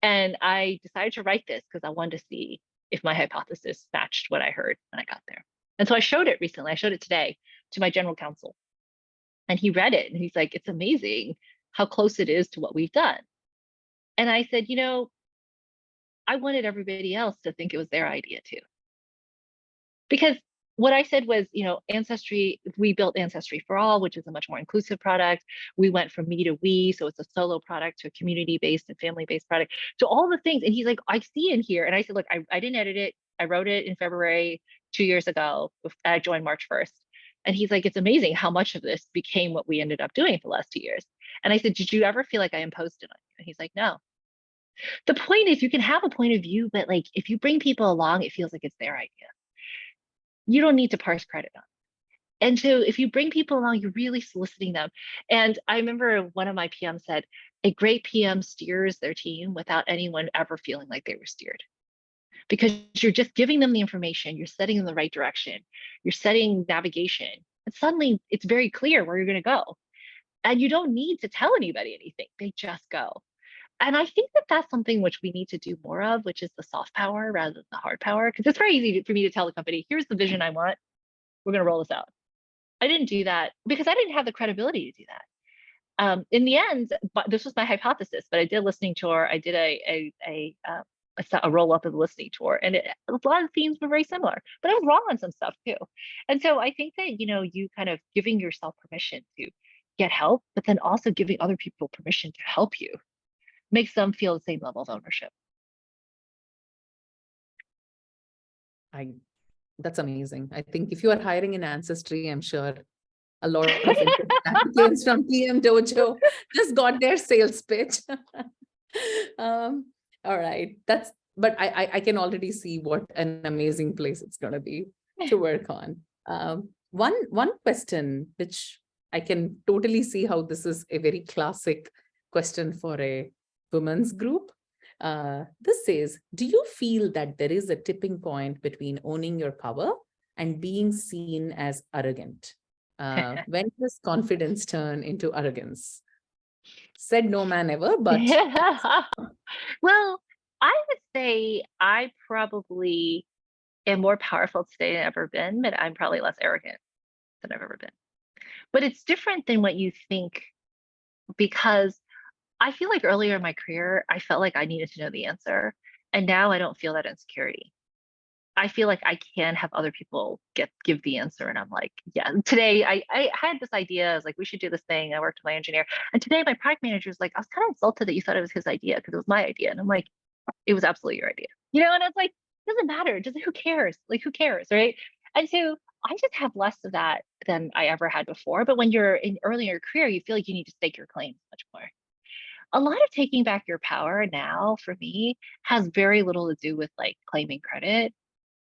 And I decided to write this because I wanted to see if my hypothesis matched what I heard when I got there. And so I showed it recently. I showed it today to my general counsel. And he read it and he's like, it's amazing how close it is to what we've done. And I said, I wanted everybody else to think it was their idea too. Because what I said was, Ancestry, we built Ancestry for All, which is a much more inclusive product. We went from me to we, so it's a solo product to a community-based and family-based product. So all the things, and he's like, I see in here. And I said, look, I didn't edit it. I wrote it in February 2 years ago. I joined March 1st. And he's like, it's amazing how much of this became what we ended up doing for the last 2 years. And I said, did you ever feel like I imposed it on you? And he's like, no. The point is, you can have a point of view, but if you bring people along, it feels like it's their idea. You don't need to parse credit on it. And so if you bring people along, you're really soliciting them. And I remember one of my PMs said, a great PM steers their team without anyone ever feeling like they were steered. Because you're just giving them the information, you're setting them in the right direction, you're setting navigation, and suddenly it's very clear where you're going to go. And you don't need to tell anybody anything, they just go. And I think that that's something which we need to do more of, which is the soft power rather than the hard power. Because it's very easy for me to tell the company, here's the vision I want, we're going to roll this out. I didn't do that because I didn't have the credibility to do that. In the end, but this was my hypothesis, but I did listening tour. I did a a roll up of the listening tour, and a lot of themes were very similar, but I was wrong on some stuff too. And so I think that, you kind of giving yourself permission to get help, but then also giving other people permission to help you makes them feel the same level of ownership. That's amazing. I think if you are hiring in Ancestry, I'm sure a lot of applicants from PMDojo just got their sales pitch. All right, but I can already see what an amazing place it's going to be to work on. One question, which I can totally see how this is a very classic question for a women's group. This says, do you feel that there is a tipping point between owning your power and being seen as arrogant? When does confidence turn into arrogance? Said no man ever, but well, I would say I probably am more powerful today than I've ever been, but I'm probably less arrogant than I've ever been. But it's different than what you think, because I feel like earlier in my career, I felt like I needed to know the answer. And now I don't feel that insecurity. I feel like I can have other people give the answer. And I'm like, yeah, today I had this idea. I was like, we should do this thing. I worked with my engineer. And today my product manager was like, I was kind of insulted that you thought it was his idea because it was my idea. And I'm like, it was absolutely your idea. And it's like, it doesn't matter. Who cares? Like, who cares, right? And so I just have less of that than I ever had before. But when you're in early in your career, you feel like you need to stake your claims much more. A lot of taking back your power now for me has very little to do with like claiming credit.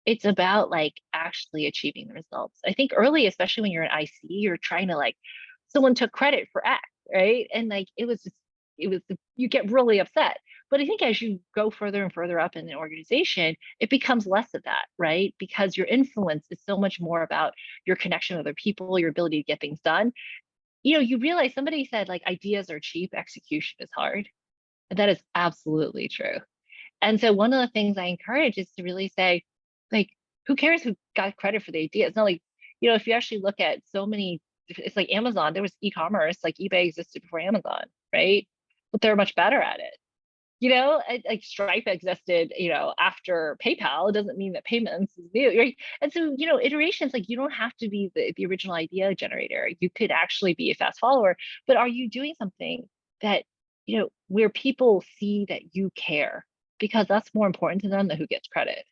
It's about like actually achieving the results. I think early, especially when you're an IC, you're trying to like, someone took credit for X, right? And like, you get really upset. But I think as you go further and further up in the organization, it becomes less of that, right? Because your influence is so much more about your connection with other people, your ability to get things done. You realize, somebody said like ideas are cheap, execution is hard. And that is absolutely true. And so one of the things I encourage is to really say, like, who cares who got credit for the idea? It's not like, if you actually look at so many, it's like Amazon, there was e-commerce, like eBay existed before Amazon, right? But they're much better at it. Like Stripe existed, after PayPal. It doesn't mean that payments is new, right? And so, iterations, like you don't have to be the original idea generator. You could actually be a fast follower, but are you doing something that, where people see that you care? Because that's more important to them than who gets credit.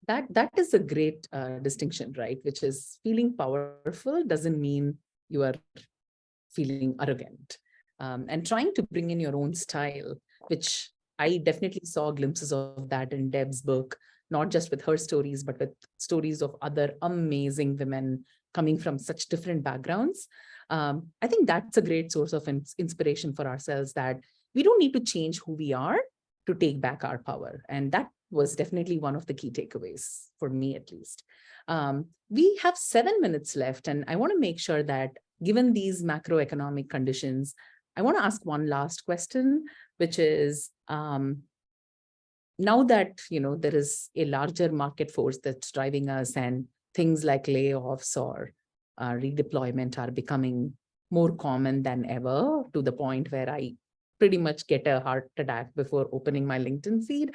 That is a great distinction, right? Which is feeling powerful doesn't mean you are feeling arrogant. And trying to bring in your own style, which I definitely saw glimpses of that in Deb's book, not just with her stories, but with stories of other amazing women coming from such different backgrounds. I think that's a great source of inspiration for ourselves, that we don't need to change who we are to take back our power. And that was definitely one of the key takeaways for me, at least. We have 7 minutes left, and I want to make sure that given these macroeconomic conditions, I want to ask one last question, which is, now that there is a larger market force that's driving us, and things like layoffs or redeployment are becoming more common than ever, to the point where I pretty much get a heart attack before opening my LinkedIn feed.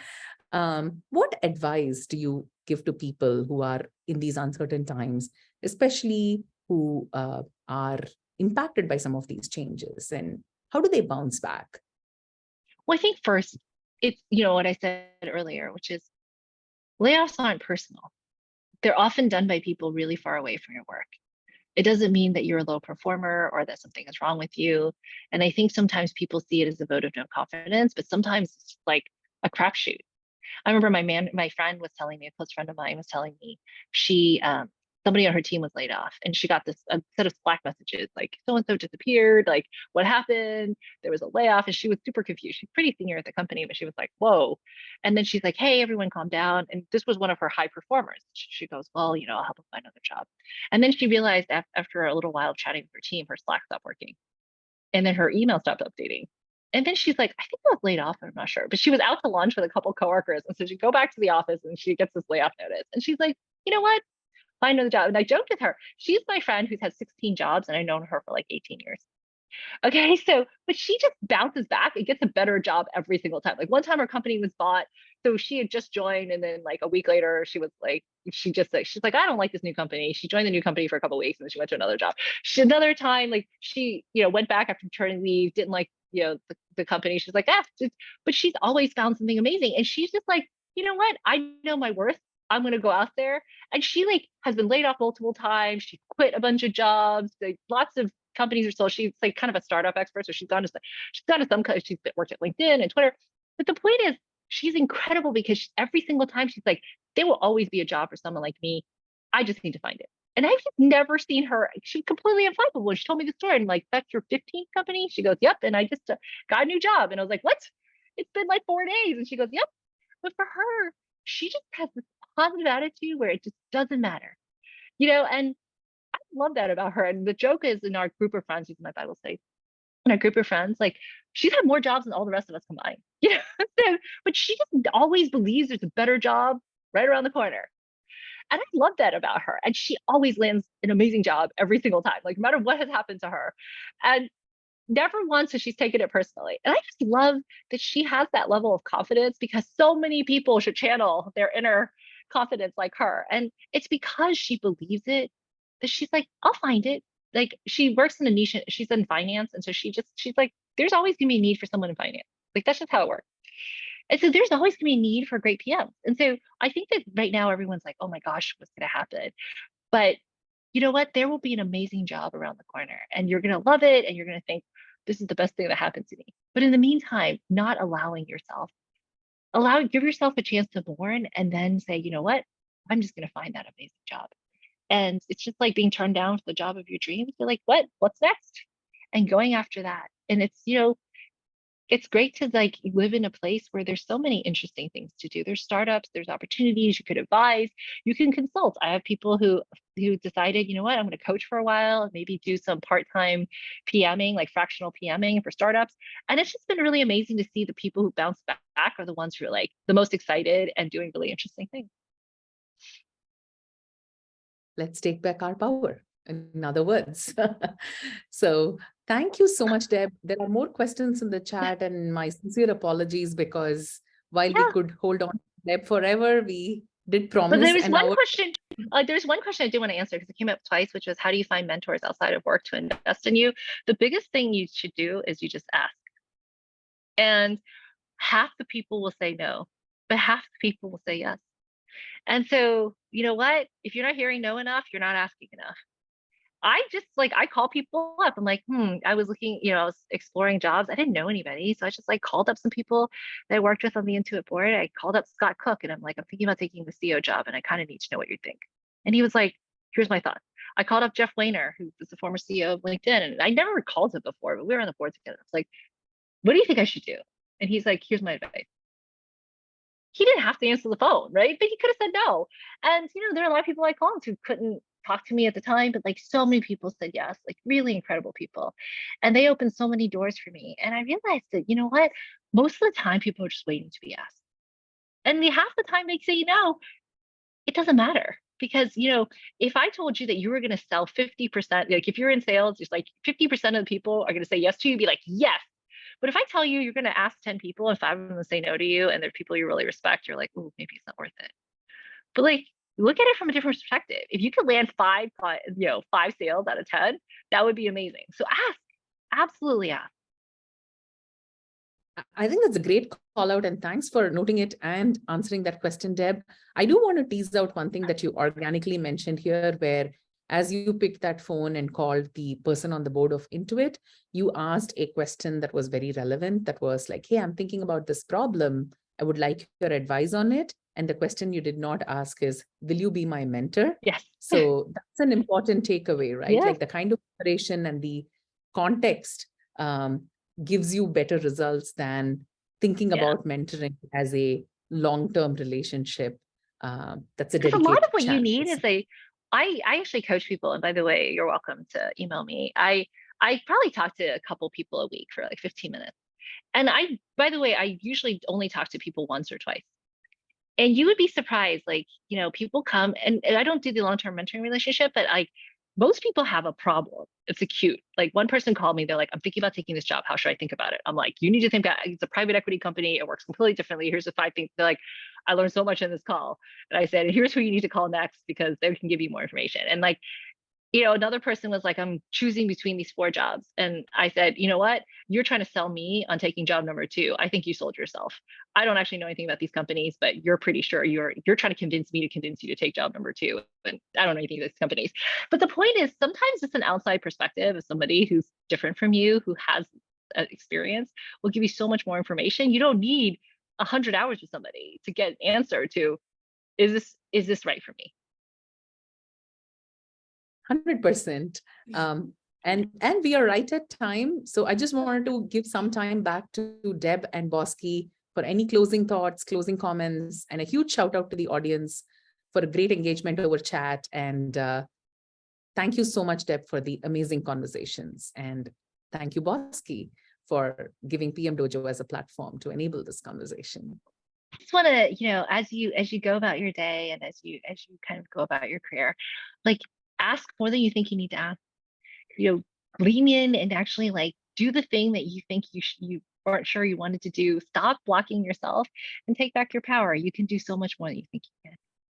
What advice do you give to people who are in these uncertain times, especially who are impacted by some of these changes, and how do they bounce back? Well, I think first, it's, what I said earlier, which is layoffs aren't personal. They're often done by people really far away from your work. It doesn't mean that you're a low performer or that something is wrong with you. And I think sometimes people see it as a vote of no confidence, but sometimes it's like a crapshoot. I remember my friend was telling me, a close friend of mine was telling me, somebody on her team was laid off, and she got a set of Slack messages like, so-and-so disappeared, like what happened? There was a layoff, and she was super confused. She's pretty senior at the company, but she was like, whoa. And then she's like, hey, everyone calm down. And this was one of her high performers. She goes, well, I'll help them find another job. And then she realized after a little while of chatting with her team, her Slack stopped working. And then her email stopped updating. And then she's like, I think I was laid off, I'm not sure. But she was out to lunch with a couple coworkers. And so she go back to the office and she gets this layoff notice. And she's like, you know what? Find another job. And I joked with her. She's my friend who's had 16 jobs, and I've known her for like 18 years. Okay, so, but she just bounces back and gets a better job every single time. Like one time her company was bought, so she had just joined, and then like a week later, she was like, she's like, I don't like this new company. She joined the new company for a couple of weeks, and then she went to another job. Another time, like she, went back after maternity leave, didn't like, the company. She's like, but she's always found something amazing. And she's just like, you know what? I know my worth. I'm gonna go out there. And she like has been laid off multiple times. She quit a bunch of jobs. Like lots of companies are still, she's like kind of a startup expert. So she's gone to some, she's worked at LinkedIn and Twitter. But the point is, she's incredible because every single time she's like, there will always be a job for someone like me. I just need to find it. And I've just never seen her. She's completely inflexible. When she told me the story, I'm like, that's your 15th company? She goes, yep. And I just got a new job. And I was like, what? It's been like 4 days. And she goes, yep. But for her, she just has this positive attitude where it just doesn't matter, and I love that about her. And the joke is in our group of friends, using my Bible study, in our group of friends, like she's had more jobs than all the rest of us combined, so, but she just always believes there's a better job right around the corner. And I love that about her. And she always lands an amazing job every single time, like no matter what has happened to her. And never once has she taken it personally. And I just love that she has that level of confidence, because so many people should channel their inner confidence like her. And it's because she believes it that she's like, I'll find it. Like she works in a niche, she's in finance. And so she's like, there's always gonna be a need for someone in finance. Like that's just how it works. And so there's always gonna be a need for great PMs. And so I think that right now everyone's like, oh my gosh, what's gonna happen? But you know what? There will be an amazing job around the corner, and you're going to love it. And you're going to think, this is the best thing that happened to me. But in the meantime, not allowing yourself, give yourself a chance to mourn and then say, you know what? I'm just going to find that amazing job. And it's just like being turned down for the job of your dreams. You're like, what? What's next? And going after that. And it's great to like live in a place where there's so many interesting things to do. There's startups, there's opportunities, you could advise, you can consult. I have people who decided, you know what, I'm going to coach for a while, maybe do some part-time PMing, like fractional PMing for startups. And it's just been really amazing to see the people who bounce back are the ones who are like the most excited and doing really interesting things. Let's take back our power, in other words. So thank you so much, Deb. There are more questions in the chat, and my sincere apologies, because while we could hold on to Deb forever, we did promise. But there was one question. There's one question I did want to answer because it came up twice, which was, how do you find mentors outside of work to invest in you? The biggest thing you should do is you just ask. And half the people will say no, but half the people will say yes. And so, you know what? If you're not hearing no enough, you're not asking enough. I just like, I call people up. I'm like, I was looking, I was exploring jobs. I didn't know anybody. So I just like called up some people that I worked with on the Intuit board. I called up Scott Cook and I'm like, I'm thinking about taking the CEO job and I kind of need to know what you think. And he was like, here's my thoughts. I called up Jeff Weiner, who was the former CEO of LinkedIn. And I never called him before, but we were on the board together. I was like, what do you think I should do? And he's like, here's my advice. He didn't have to answer the phone, right? But he could have said no. And, there are a lot of people I called who couldn't talk to me at the time, but like so many people said yes, like really incredible people. And they opened so many doors for me. And I realized that, you know what? Most of the time people are just waiting to be asked. And half the time they say, it doesn't matter. Because, if I told you that you were going to sell 50%, like if you're in sales, just like 50% of the people are going to say yes to you, be like, yes. But if I tell you you're going to ask 10 people and 5 of them say no to you, and they're people you really respect, you're like, oh, maybe it's not worth it. But like, look at it from a different perspective. If you could land 5 sales out of 10, that would be amazing. So ask, absolutely ask. I think that's a great call out, and thanks for noting it and answering that question, Deb. I do want to tease out one thing that you organically mentioned here, where as you picked that phone and called the person on the board of Intuit, you asked a question that was very relevant. That was like, hey, I'm thinking about this problem. I would like your advice on it. And the question you did not ask is, will you be my mentor? Yes. So that's an important takeaway, right? Yes. Like the kind of preparation and the context gives you better results than thinking about mentoring as a long-term relationship. That's a dedicated Because a lot of what channel. you need is I actually coach people. And by the way, you're welcome to email me. I probably talk to a couple people a week for like 15 minutes. And by the way, I usually only talk to people once or twice. And you would be surprised, like, people come and I don't do the long-term mentoring relationship, but most people have a problem. It's acute. Like one person called me, they're like, I'm thinking about taking this job. How should I think about it? I'm like, you need to think about it. It's a private equity company. It works completely differently. Here's the 5 things. They're like, I learned so much in this call. And I said, here's who you need to call next because they can give you more information. And like, another person was like, I'm choosing between these 4 jobs. And I said, you know what? You're trying to sell me on taking job number 2. I think you sold yourself. I don't actually know anything about these companies, but you're pretty sure you're trying to convince me to convince you to take job number 2. And I don't know anything about these companies. But the point is, sometimes it's an outside perspective of somebody who's different from you, who has experience, will give you so much more information. You don't need 100 hours with somebody to get an answer to, is this right for me? 100%. And we are right at time. So I just wanted to give some time back to Deb and Bosky for any closing thoughts, closing comments, and a huge shout out to the audience for a great engagement over chat. And thank you so much, Deb, for the amazing conversations. And thank you, Bosky, for giving PMDojo as a platform to enable this conversation. I just want to, as you go about your day and as you kind of go about your career, like, ask more than you think you need to ask. Lean in and actually like do the thing that you think you weren't sure you wanted to do. Stop blocking yourself and take back your power. You can do so much more than you think you can.